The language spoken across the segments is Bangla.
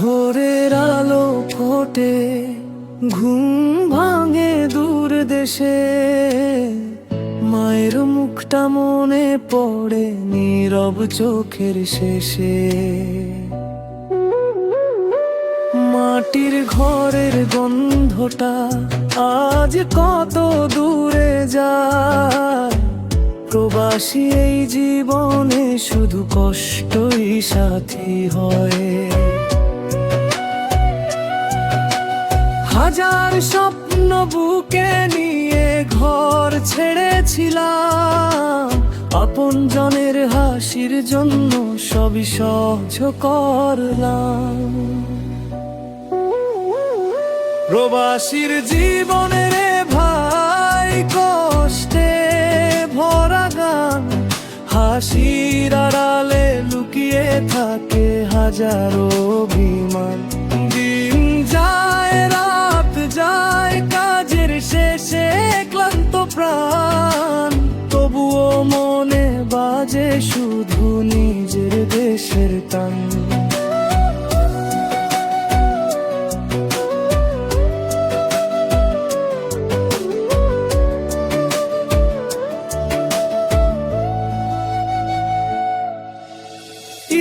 ভোরের আলো ফোটে, ঘুম ভাঙে দূর দেশে, মায়ের মুখটা মনে পড়ে নীরব চোখের শেষে। মাটির ঘরের গন্ধটা আজ কত দূরে যায়, প্রবাসী এই জীবনে শুধু কষ্টই সাথী হয়। হাজার স্বপ্ন বুকে নিয়ে ঘর ছেড়েছিলাম, আপনজনের হাসির জন্য সবই সহ্য করলাম। প্রবাসীর জীবনে রে ভাই কষ্টে ভরা গান, হাসির আড়ালে লুকিয়ে থাকে হাজারো অভিমান। দিন যায় রাত যায় কাজের শেষে ক্লান্ত প্রাণ, তবুও মনে বাজে শুধু নিজের দেশের টান।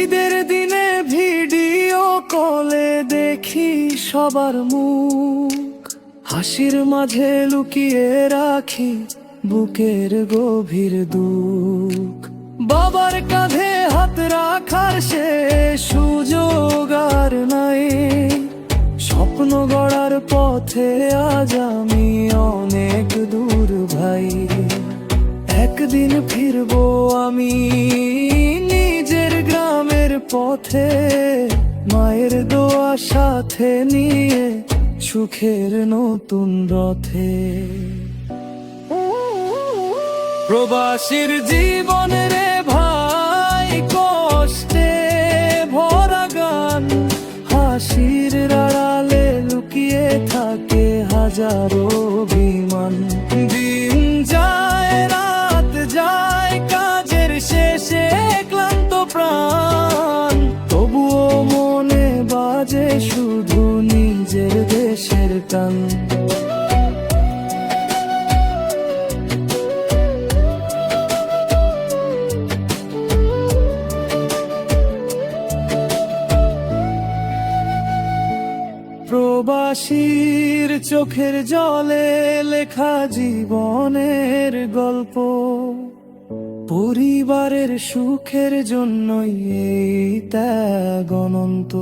ঈদের দিনে ভিডিও কলে দেখি সবার মুখ, হাসির মাঝে লুকিয়ে রাখি বুকের গভীর দুঃখ। বাবার কাঁধে হাত রাখার সে সুযোগ আর নাই, স্বপ্ন গড়ার পথে আজ আমি অনেক দূর ভাই। একদিন ফিরবো আমি নিজের গ্রামের পথে, মায়ের দোয়া সাথে নিয়ে সুখের নতুন রথে। প্রবাসীর জীবনে রে ভাই কষ্টে ভরা গান, হাসির আড়ালে লুকিয়ে থাকে হাজারো অভিমান। দিন যায় রাত যায় কাজের শেষে ক্লান্ত প্রাণ, তবুও মনে বাজে শুধু নিজের দেশের টান। প্রবাসীর চোখের জলে লেখা জীবনের গল্প, পরিবারের সুখের জন্যই এই ত্যাগ অনন্ত।